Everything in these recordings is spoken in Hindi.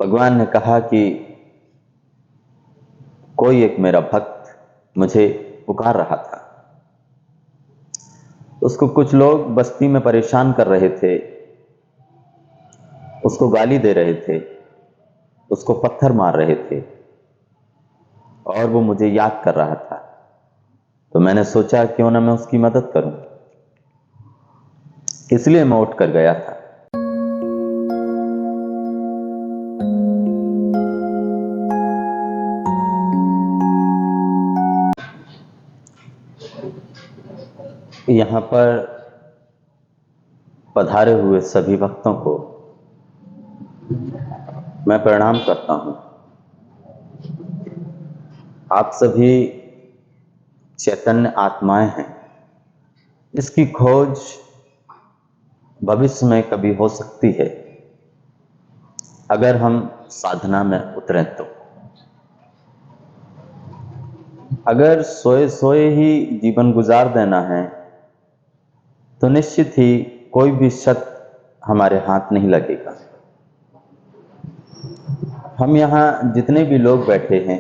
भगवान ने कहा कि कोई एक मेरा भक्त मुझे पुकार रहा था। उसको कुछ लोग बस्ती में परेशान कर रहे थे, उसको गाली दे रहे थे, उसको पत्थर मार रहे थे और वो मुझे याद कर रहा था। तो मैंने सोचा क्यों ना मैं उसकी मदद करूं, इसलिए मैं उठ कर गया था। यहां पर पधारे हुए सभी भक्तों को मैं प्रणाम करता हूं। आप सभी चैतन्य आत्माएं हैं। इसकी खोज भविष्य में कभी हो सकती है अगर हम साधना में उतरें तो। अगर सोए सोए ही जीवन गुजार देना है तो निश्चित ही कोई भी सत्य हमारे हाथ नहीं लगेगा। हम यहाँ जितने भी लोग बैठे हैं,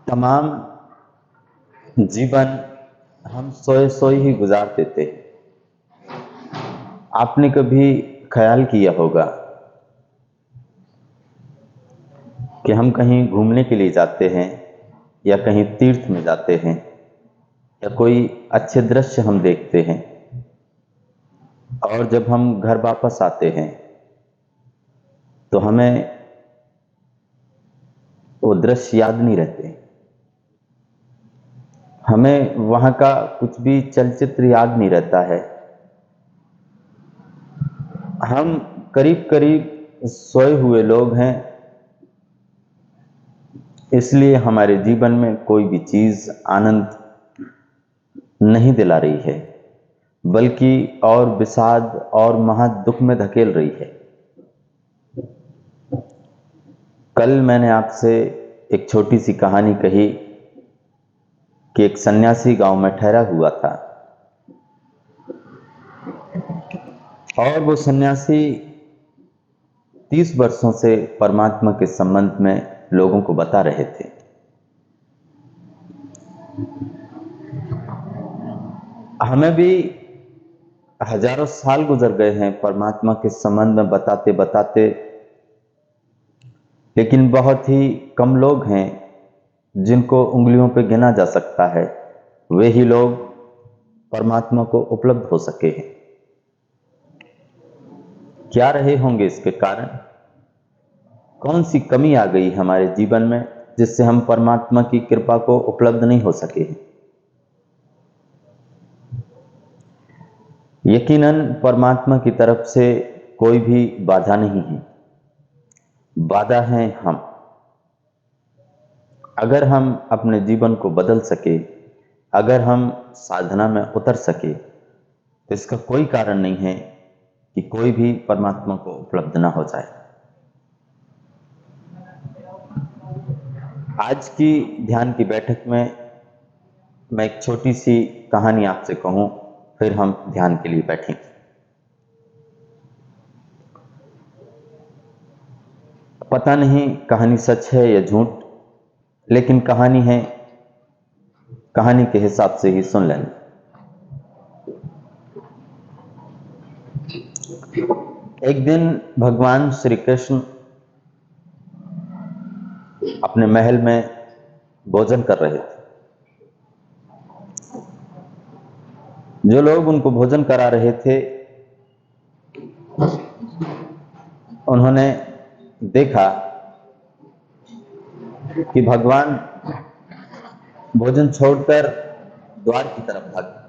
तमाम जीवन हम सोए सोए ही गुजार देते हैं। आपने कभी ख्याल किया होगा कि हम कहीं घूमने के लिए जाते हैं या कहीं तीर्थ में जाते हैं या कोई अच्छे दृश्य हम देखते हैं और जब हम घर वापस आते हैं तो हमें वो दृश्य याद नहीं रहते। हमें वहां का कुछ भी चलचित्र याद नहीं रहता है। हम करीब करीब सोए हुए लोग हैं, इसलिए हमारे जीवन में कोई भी चीज आनंद नहीं दिला रही है, बल्कि और विषाद और महा दुख में धकेल रही है। कल मैंने आपसे एक छोटी सी कहानी कही कि एक सन्यासी गांव में ठहरा हुआ था और वो सन्यासी 30 वर्षों से परमात्मा के संबंध में लोगों को बता रहे थे। हमें भी हजारों साल गुजर गए हैं परमात्मा के संबंध में बताते बताते, लेकिन बहुत ही कम लोग हैं जिनको उंगलियों पे गिना जा सकता है, वे ही लोग परमात्मा को उपलब्ध हो सके हैं। क्या रहे होंगे इसके कारण? कौन सी कमी आ गई हमारे जीवन में जिससे हम परमात्मा की कृपा को उपलब्ध नहीं हो सके हैं? यकीनन परमात्मा की तरफ से कोई भी बाधा नहीं है, बाधा है हम। अगर हम अपने जीवन को बदल सके, अगर हम साधना में उतर सके, तो इसका कोई कारण नहीं है कि कोई भी परमात्मा को उपलब्ध ना हो जाए। आज की ध्यान की बैठक में मैं एक छोटी सी कहानी आपसे कहूं, फिर हम ध्यान के लिए बैठेंगे। पता नहीं कहानी सच है या झूठ, लेकिन कहानी है, कहानी के हिसाब से ही सुन लेना। एक दिन भगवान श्री कृष्ण अपने महल में भोजन कर रहे थे। जो लोग उनको भोजन करा रहे थे उन्होंने देखा कि भगवान भोजन छोड़कर द्वार की तरफ भागे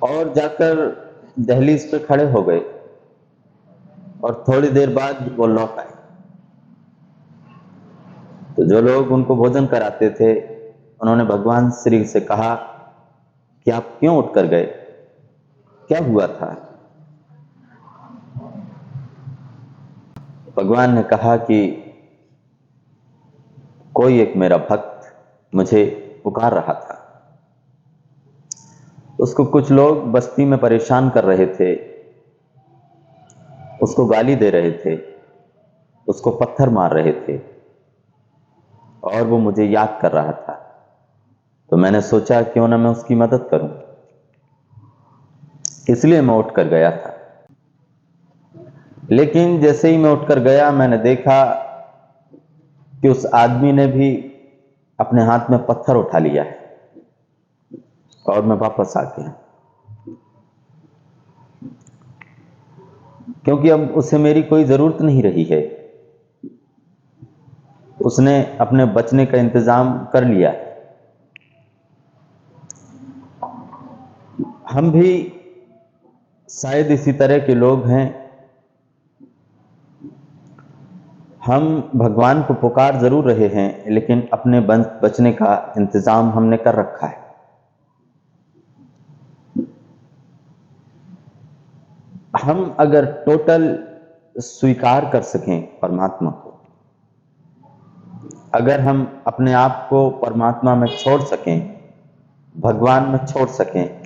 और जाकर दहलीज पे खड़े हो गए और थोड़ी देर बाद वो लौट आए। तो जो लोग उनको भोजन कराते थे उन्होंने भगवान श्री से कहा कि आप क्यों उठकर गए, क्या हुआ था? भगवान ने कहा कि कोई एक मेरा भक्त मुझे पुकार रहा था। उसको कुछ लोग बस्ती में परेशान कर रहे थे, उसको गाली दे रहे थे, उसको पत्थर मार रहे थे और वो मुझे याद कर रहा था। तो मैंने सोचा क्यों ना मैं उसकी मदद करूं, इसलिए मैं उठकर गया था। लेकिन जैसे ही मैं उठकर गया, मैंने देखा कि उस आदमी ने भी अपने हाथ में पत्थर उठा लिया है और मैं वापस आ गया, क्योंकि अब उसे मेरी कोई जरूरत नहीं रही है। उसने अपने बचने का इंतजाम कर लिया। हम भी शायद इसी तरह के लोग हैं। हम भगवान को पुकार जरूर रहे हैं, लेकिन अपने बचने का इंतजाम हमने कर रखा है। हम अगर टोटल स्वीकार कर सकें परमात्मा को, अगर हम अपने आप को परमात्मा में छोड़ सकें, भगवान में छोड़ सकें,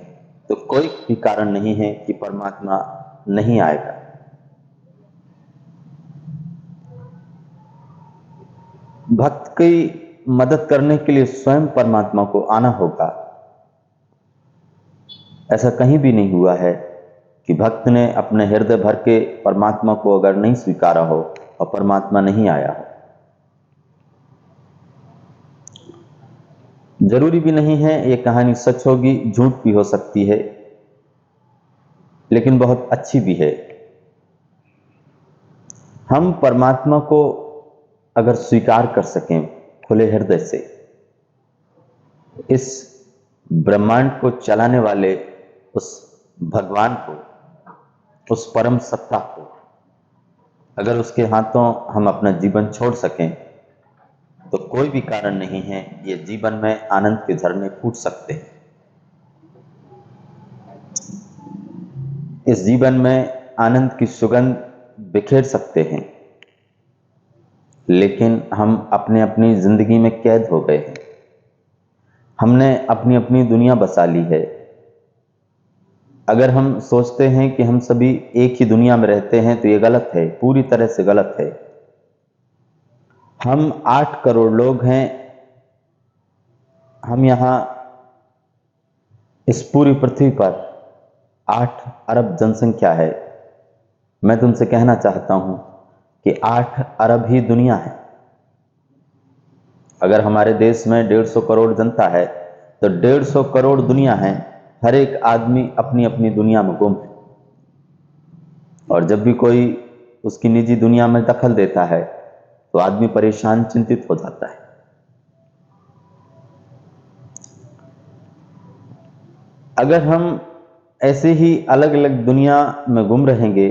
तो कोई भी कारण नहीं है कि परमात्मा नहीं आएगा। भक्त की मदद करने के लिए स्वयं परमात्मा को आना होगा। ऐसा कहीं भी नहीं हुआ है कि भक्त ने अपने हृदय भर के परमात्मा को अगर नहीं स्वीकारा हो और परमात्मा नहीं आया हो। जरूरी भी नहीं है ये कहानी सच होगी, झूठ भी हो सकती है, लेकिन बहुत अच्छी भी है। हम परमात्मा को अगर स्वीकार कर सकें खुले हृदय से, इस ब्रह्मांड को चलाने वाले उस भगवान को, उस परम सत्ता को, अगर उसके हाथों हम अपना जीवन छोड़ सकें, तो कोई भी कारण नहीं है ये जीवन में आनंद के झरने फूट सकते हैं। इस जीवन में आनंद की सुगंध बिखेर सकते हैं, लेकिन हम अपने अपनी जिंदगी में कैद हो गए हैं। हमने अपनी अपनी दुनिया बसा ली है। अगर हम सोचते हैं कि हम सभी एक ही दुनिया में रहते हैं, तो ये गलत है, पूरी तरह से गलत है। हम 8 करोड़ लोग हैं। हम यहां इस पूरी पृथ्वी पर 8 अरब जनसंख्या है। मैं तुमसे कहना चाहता हूं कि 8 अरब ही दुनिया है। अगर हमारे देश में 150 करोड़ जनता है, तो 150 करोड़ दुनिया है। हर एक आदमी अपनी अपनी दुनिया में गुम है, और जब भी कोई उसकी निजी दुनिया में दखल देता है, तो आदमी परेशान, चिंतित हो जाता है। अगर हम ऐसे ही अलग अलग दुनिया में गुम रहेंगे,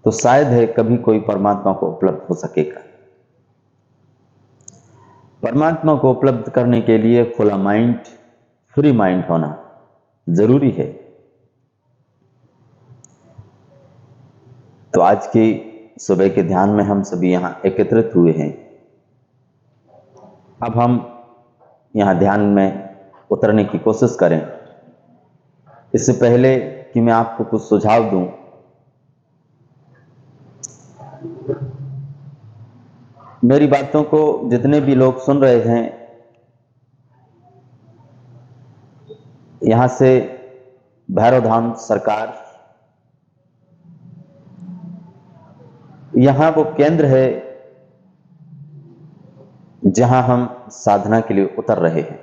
तो शायद है कभी कोई परमात्मा को उपलब्ध हो सकेगा। परमात्मा को उपलब्ध करने के लिए खुला माइंड, फ्री माइंड होना जरूरी है। तो आज की सुबह के ध्यान में हम सभी यहां एकत्रित हुए हैं। अब हम यहां ध्यान में उतरने की कोशिश करें। इससे पहले कि मैं आपको कुछ सुझाव दूं, मेरी बातों को जितने भी लोग सुन रहे हैं, यहां से भैरव धाम सरकार, यहां वो केंद्र है जहां हम साधना के लिए उतर रहे हैं।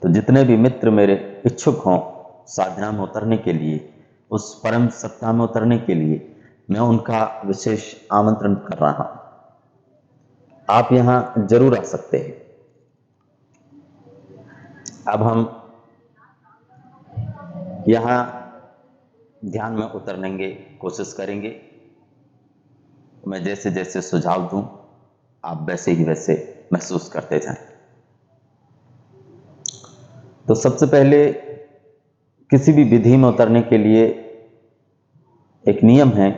तो जितने भी मित्र मेरे इच्छुक हों साधना में उतरने के लिए, उस परम सत्ता में उतरने के लिए, मैं उनका विशेष आमंत्रण कर रहा हूं। आप यहां जरूर आ सकते हैं। अब हम यहां ध्यान में उतरने की कोशिश करेंगे। मैं जैसे जैसे सुझाव दूं, आप वैसे ही वैसे महसूस करते जाएं। तो सबसे पहले किसी भी विधि में उतरने के लिए एक नियम है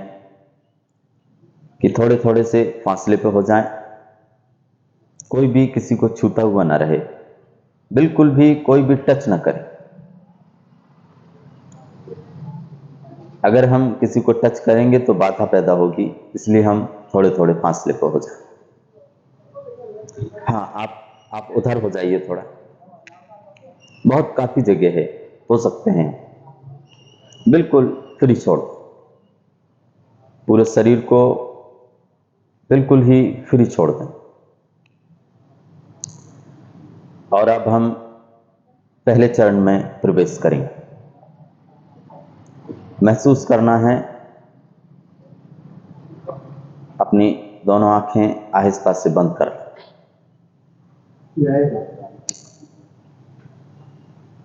कि थोड़े थोड़े से फासले पे हो जाएं, कोई भी किसी को छूता हुआ ना रहे। बिल्कुल भी कोई भी टच ना करे। अगर हम किसी को टच करेंगे तो बाधा पैदा होगी, इसलिए हम थोड़े थोड़े फासले पर हो जाए। हाँ, आप उधर हो जाइए थोड़ा, बहुत काफी जगह है, हो सकते हैं। बिल्कुल फ्री छोड़, पूरे शरीर को बिल्कुल ही फ्री छोड़ दें। और अब हम पहले चरण में प्रवेश करेंगे। महसूस करना है, अपनी दोनों आंखें आहिस्ता से बंद कर लें।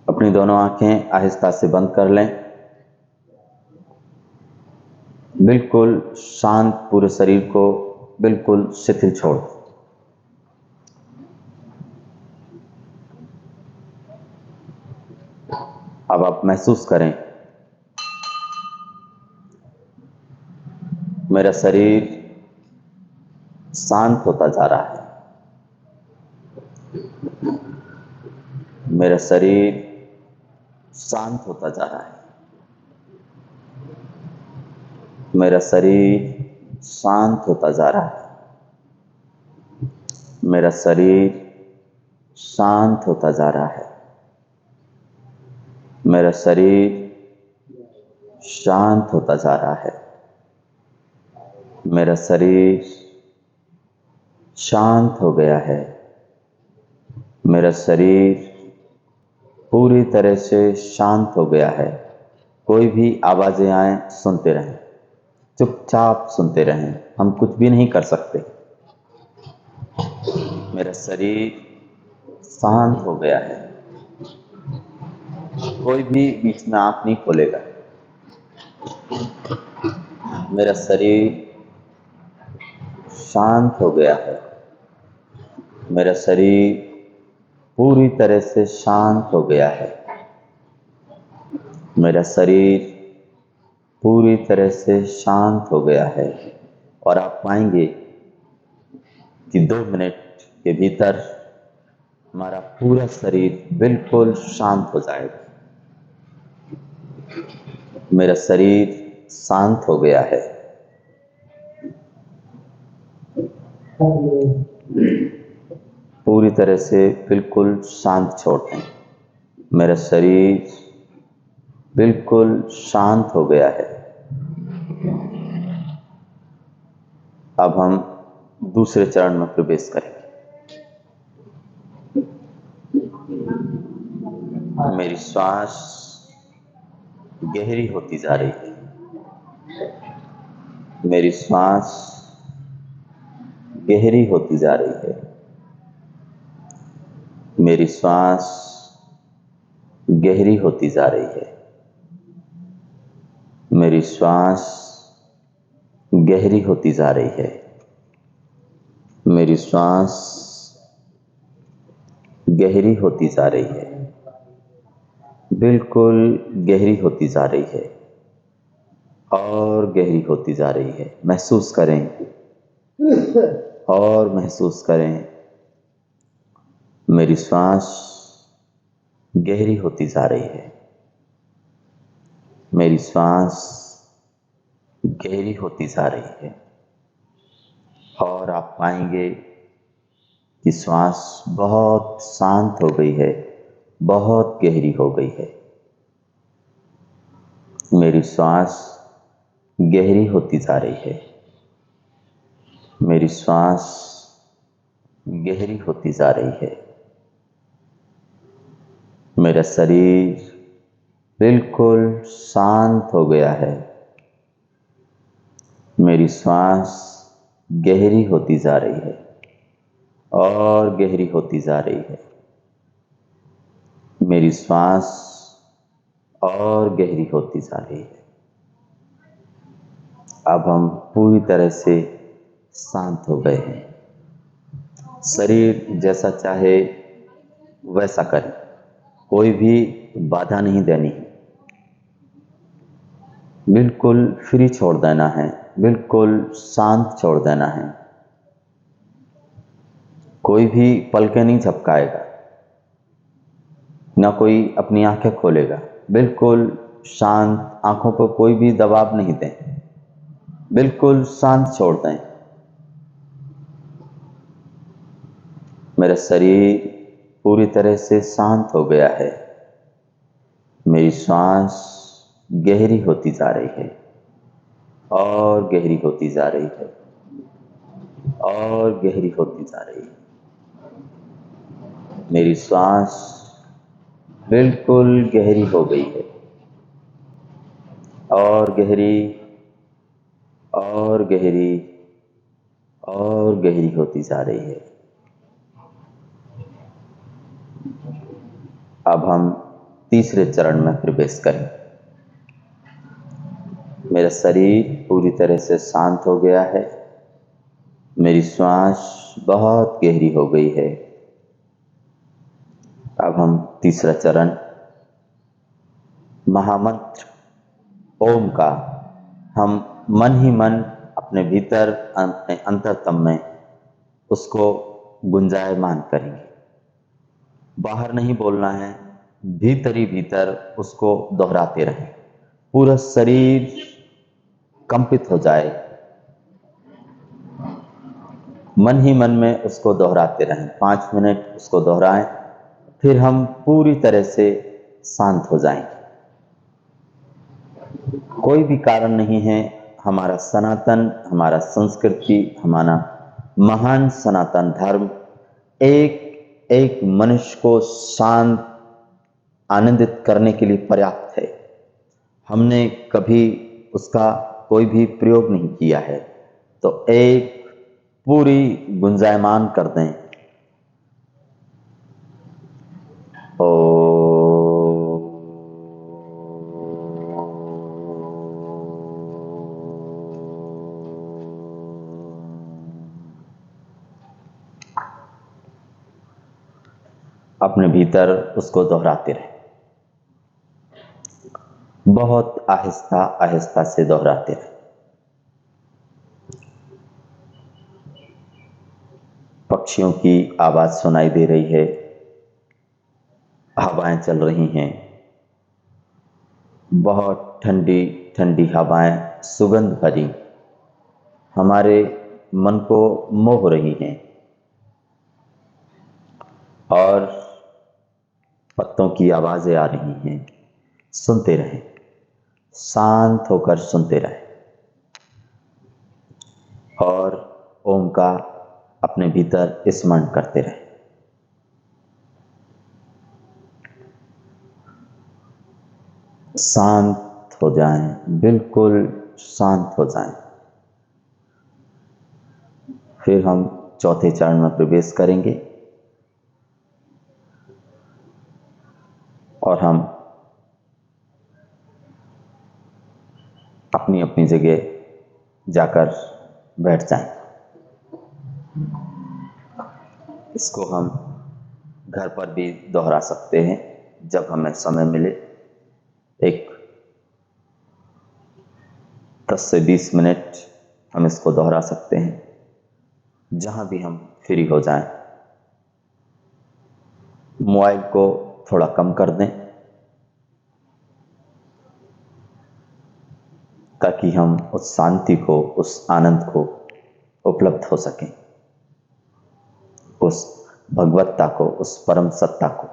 अपनी दोनों आंखें आहिस्ता से बंद कर लें। बिल्कुल शांत पूरे शरीर को बिल्कुल शिथिल छोड़ दें। अब आप महसूस करें, मेरा शरीर शांत होता जा रहा है। मेरा शरीर शांत होता जा रहा है। मेरा शरीर शांत होता जा रहा है। मेरा शरीर शांत होता जा रहा है। मेरा शरीर शांत होता जा रहा है। मेरा शरीर शांत हो गया है। मेरा शरीर पूरी तरह से शांत हो गया है। कोई भी आवाजें आए सुनते रहें, चुपचाप सुनते रहें, हम कुछ भी नहीं कर सकते। मेरा शरीर शांत हो गया है। कोई भी बीच में आंख नहीं खोलेगा। मेरा शरीर शांत हो गया है। मेरा शरीर पूरी तरह से शांत हो गया है। मेरा शरीर पूरी तरह से शांत हो गया है। और आप पाएंगे कि 2 मिनट के भीतर हमारा पूरा शरीर बिल्कुल शांत हो जाएगा। मेरा शरीर शांत हो गया है। पूरी तरह से बिल्कुल शांत छोड़ दें। मेरा शरीर बिल्कुल शांत हो गया है। अब हम दूसरे चरण में प्रवेश करेंगे। मेरी श्वास गहरी होती जा रही है। मेरी श्वास गहरी होती जा रही है। मेरी श्वास गहरी होती जा रही है। मेरी श्वास गहरी होती जा रही है। मेरी श्वास गहरी होती जा रही है। बिल्कुल गहरी होती जा रही है और गहरी होती जा रही है। महसूस करें और महसूस करें। मेरी श्वास गहरी होती जा रही है। मेरी श्वास गहरी होती जा रही है और आप पाएंगे कि श्वास बहुत शांत हो गई है, बहुत गहरी हो गई है। मेरी श्वास गहरी होती जा रही है। मेरी श्वास गहरी होती जा रही है। मेरा शरीर बिल्कुल शांत हो गया है। मेरी श्वास गहरी होती जा रही है और गहरी होती जा रही है। मेरी श्वास और गहरी होती जा रही है। अब हम पूरी तरह से शांत हो गए हैं। शरीर जैसा चाहे वैसा करें, कोई भी बाधा नहीं देनी है। बिल्कुल फ्री छोड़ देना है, बिल्कुल शांत छोड़ देना है। कोई भी पलकें नहीं झपकाएगा। ना कोई अपनी आंखें खोलेगा, बिल्कुल शांत, आंखों पर कोई भी दबाव नहीं दें, बिल्कुल शांत छोड़ दें। मेरा शरीर पूरी तरह से शांत हो गया है। मेरी सांस गहरी होती जा रही है और गहरी होती जा रही है और गहरी होती जा रही है। मेरी सांस बिल्कुल गहरी हो गई है और गहरी और गहरी और गहरी होती जा रही है। अब हम तीसरे चरण में प्रवेश करें। मेरा शरीर पूरी तरह से शांत हो गया है। मेरी सांस बहुत गहरी हो गई है। अब हम तीसरा चरण महामंत्र ओम का हम मन ही मन अपने भीतर, अपने अंतरतम में उसको गुंजायमान करेंगे। बाहर नहीं बोलना है, भीतर ही भीतर उसको दोहराते रहें। पूरा शरीर कंपित हो जाए, मन ही मन में उसको दोहराते रहें। 5 मिनट उसको दोहराएं, फिर हम पूरी तरह से शांत हो जाएंगे। कोई भी कारण नहीं है, हमारा सनातन, हमारा संस्कृति, हमारा महान सनातन धर्म एक एक मनुष्य को शांत, आनंदित करने के लिए पर्याप्त है। हमने कभी उसका कोई भी प्रयोग नहीं किया है, तो एक पूरी गुंजायमान कर दें। अपने भीतर उसको दोहराते रहें, बहुत आहिस्ता आहिस्ता से दोहराते रहें। पक्षियों की आवाज सुनाई दे रही है, हवाएं चल रही हैं, बहुत ठंडी ठंडी हवाएं सुगंध भरी हमारे मन को मोह रही हैं। और पत्तों की आवाजें आ रही हैं। सुनते रहें, शांत होकर सुनते रहें और ओम का अपने भीतर स्मरण करते रहें। शांत हो जाएं, बिल्कुल शांत हो जाएं। फिर हम चौथे चरण में प्रवेश करेंगे और हम अपनी अपनी जगह जाकर बैठ जाएं। इसको हम घर पर भी दोहरा सकते हैं जब हमें समय मिले। एक 10 से 20 मिनट हम इसको दोहरा सकते हैं, जहां भी हम फ्री हो जाएं। मोबाइल को थोड़ा कम कर दें ताकि हम उस शांति को, उस आनंद को उपलब्ध हो सकें, उस भगवत्ता को, उस परम सत्ता को।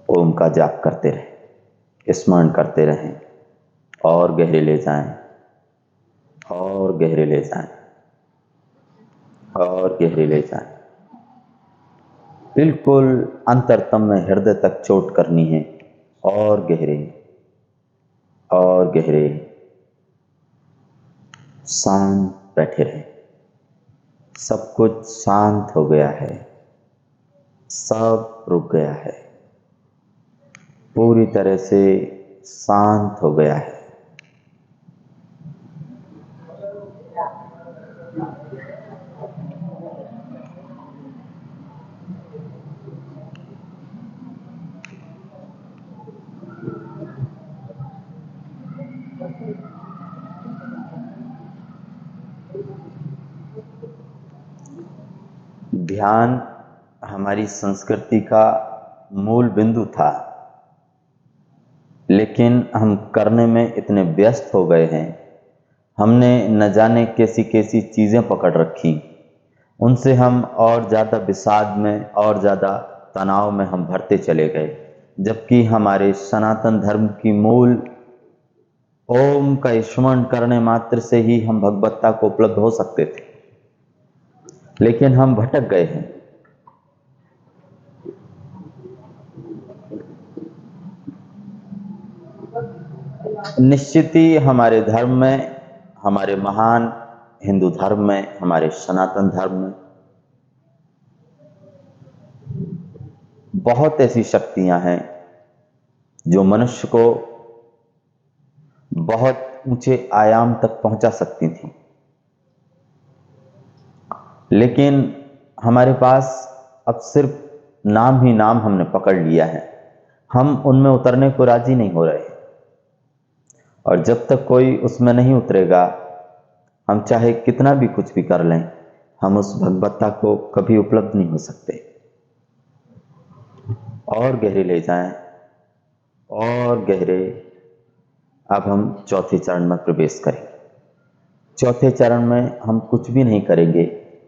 ओम का जाप करते रहें, स्मरण करते रहें और गहरे ले जाएं और गहरे ले जाएं और गहरे ले जाएं। बिल्कुल अंतरतम में हृदय तक चोट करनी है और गहरे और गहरे। शांत बैठे रहे। सब कुछ शांत हो गया है, सब रुक गया है, पूरी तरह से शांत हो गया है। ध्यान हमारी संस्कृति का मूल बिंदु था, लेकिन हम करने में इतने व्यस्त हो गए हैं, हमने न जाने कैसी कैसी चीज़ें पकड़ रखी, उनसे हम और ज़्यादा विषाद में और ज़्यादा तनाव में हम भरते चले गए, जबकि हमारे सनातन धर्म की मूल ओम का स्मरण करने मात्र से ही हम भगवत्ता को उपलब्ध हो सकते थे, लेकिन हम भटक गए हैं। निश्चित ही हमारे धर्म में, हमारे महान हिंदू धर्म में, हमारे सनातन धर्म में बहुत ऐसी शक्तियां हैं जो मनुष्य को बहुत ऊंचे आयाम तक पहुंचा सकती थी, लेकिन हमारे पास अब सिर्फ नाम ही नाम हमने पकड़ लिया है। हम उनमें उतरने को राजी नहीं हो रहे, और जब तक कोई उसमें नहीं उतरेगा, हम चाहे कितना भी कुछ भी कर लें, हम उस भगवत्ता को कभी उपलब्ध नहीं हो सकते। और गहरे ले जाएं, और गहरे। अब हम चौथे चरण में प्रवेश करें। चौथे चरण में हम कुछ भी नहीं करेंगे,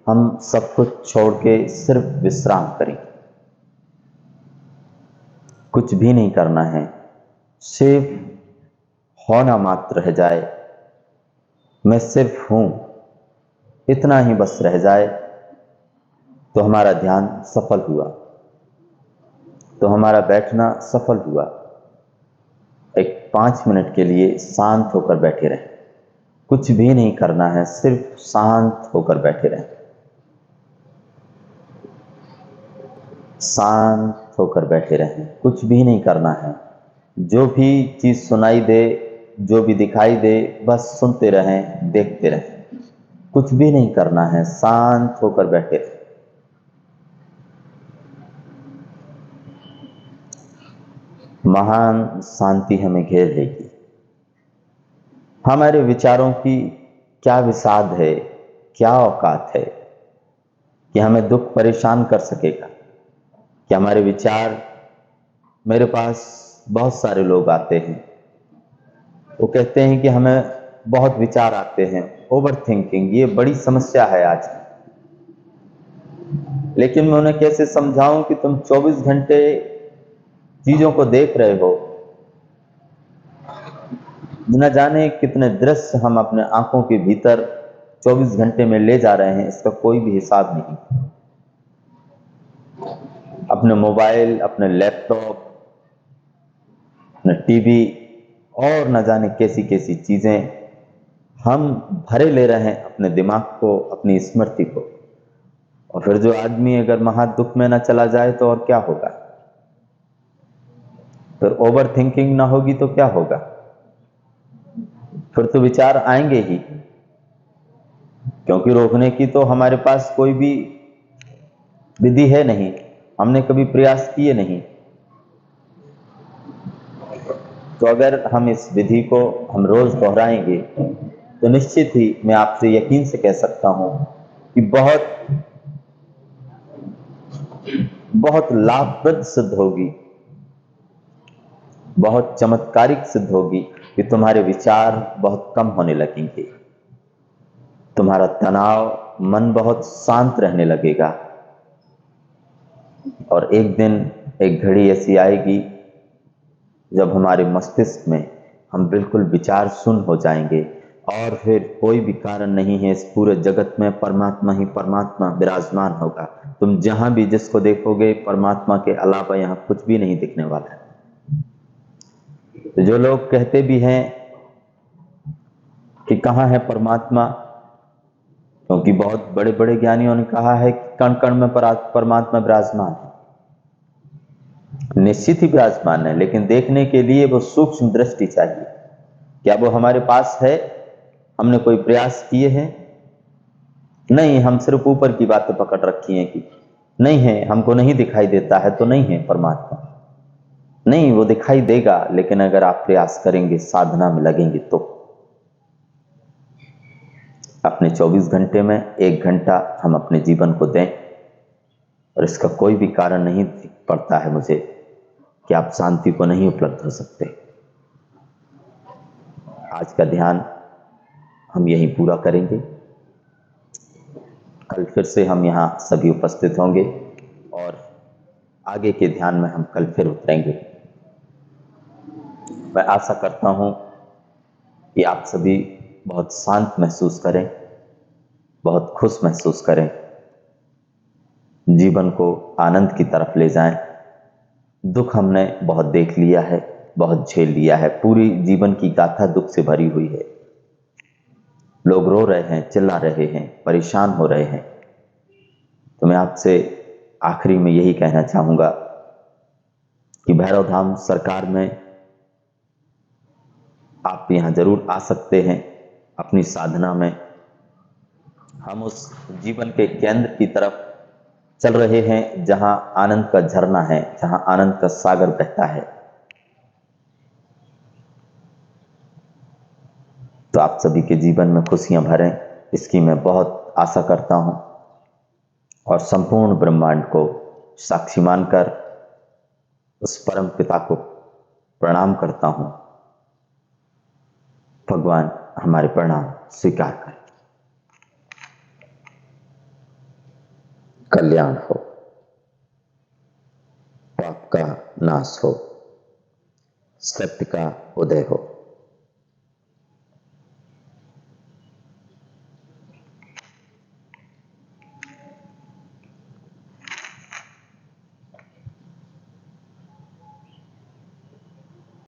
हम सब कुछ छोड़ के सिर्फ विश्राम करेंगे। कुछ भी नहीं करना है, सिर्फ होना मात्र रह जाए। मैं सिर्फ हूं, इतना ही बस रह जाए तो हमारा ध्यान सफल हुआ, तो हमारा बैठना सफल हुआ। एक 5 मिनट के लिए शांत होकर बैठे रहें, कुछ भी नहीं करना है, सिर्फ शांत होकर बैठे रहें, शांत होकर बैठे रहें, कुछ भी नहीं करना है। जो भी चीज सुनाई दे, जो भी दिखाई दे, बस सुनते रहें, देखते रहें, कुछ भी नहीं करना है, शांत होकर बैठे रहें। महान शांति हमें घेर लेगी। हमारे विचारों की क्या विषाद है, क्या औकात है कि हमें दुख परेशान कर सकेगा। कि हमारे विचार, मेरे पास बहुत सारे लोग आते हैं, वो कहते हैं कि हमें बहुत विचार आते हैं, ओवर थिंकिंग ये बड़ी समस्या है आज। लेकिन मैं उन्हें कैसे समझाऊं कि तुम 24 घंटे चीजों को देख रहे हो, न जाने कितने दृश्य हम अपने आंखों के भीतर 24 घंटे में ले जा रहे हैं, इसका कोई भी हिसाब नहीं। अपने मोबाइल, अपने लैपटॉप, अपने टीवी और न जाने कैसी कैसी चीजें हम भरे ले रहे हैं अपने दिमाग को, अपनी स्मृति को। और फिर जो आदमी अगर महा दुख में ना चला जाए तो और क्या होगा? फिर ओवर थिंकिंग ना होगी तो क्या होगा? फिर तो विचार आएंगे ही, क्योंकि रोकने की तो हमारे पास कोई भी विधि है नहीं, हमने कभी प्रयास किए नहीं। तो अगर हम इस विधि को हम रोज दोहराएंगे तो निश्चित ही मैं आपसे यकीन से कह सकता हूं कि बहुत बहुत लाभप्रद सिद्ध होगी, बहुत चमत्कारिक सिद्ध होगी कि तुम्हारे विचार बहुत कम होने लगेंगे, तुम्हारा तनाव, मन बहुत शांत रहने लगेगा। और एक दिन, एक घड़ी ऐसी आएगी जब हमारे मस्तिष्क में हम बिल्कुल विचार शून्य हो जाएंगे, और फिर कोई भी कारण नहीं है इस पूरे जगत में, परमात्मा ही परमात्मा विराजमान होगा। तुम जहां भी जिसको देखोगे, परमात्मा के अलावा यहां कुछ भी नहीं दिखने वाला है। तो जो लोग कहते भी हैं कि कहां है परमात्मा, क्योंकि बहुत बड़े बड़े ज्ञानियों ने कहा है कि कण कण में परमात्मा विराजमान है। निश्चित ही विराजमान है, लेकिन देखने के लिए वो सूक्ष्म दृष्टि चाहिए। क्या वो हमारे पास है? हमने कोई प्रयास किए हैं? नहीं, हम सिर्फ ऊपर की बातें पकड़ रखी हैं कि नहीं है, हमको नहीं दिखाई देता है तो नहीं है परमात्मा। नहीं, वो दिखाई देगा, लेकिन अगर आप प्रयास करेंगे, साधना में लगेंगे तो। अपने 24 घंटे में 1 घंटा हम अपने जीवन को दें, और इसका कोई भी कारण नहीं दिख पड़ता है मुझे कि आप शांति को नहीं उपलब्ध हो सकते। आज का ध्यान हम यहीं पूरा करेंगे। कल फिर से हम यहाँ सभी उपस्थित होंगे और आगे के ध्यान में हम कल फिर उतरेंगे। मैं आशा करता हूँ कि आप सभी बहुत शांत महसूस करें, बहुत खुश महसूस करें, जीवन को आनंद की तरफ ले जाएं। दुख हमने बहुत देख लिया है, बहुत झेल लिया है, पूरी जीवन की गाथा दुख से भरी हुई है। लोग रो रहे हैं, चिल्ला रहे हैं, परेशान हो रहे हैं। तो मैं आपसे आखिरी में यही कहना चाहूँगा कि भैरव धाम सरकार में आप यहाँ जरूर आ सकते हैं। अपनी साधना में हम उस जीवन के केंद्र की तरफ चल रहे हैं जहाँ आनंद का झरना है, जहाँ आनंद का सागर बहता है। तो आप सभी के जीवन में खुशियां भरें, इसकी मैं बहुत आशा करता हूँ और संपूर्ण ब्रह्मांड को साक्षी मानकर उस परम पिता को प्रणाम करता हूँ। भगवान हमारे प्रणाम स्वीकार करें। कल्याण हो, पाप का नाश हो, सत्य का उदय हो।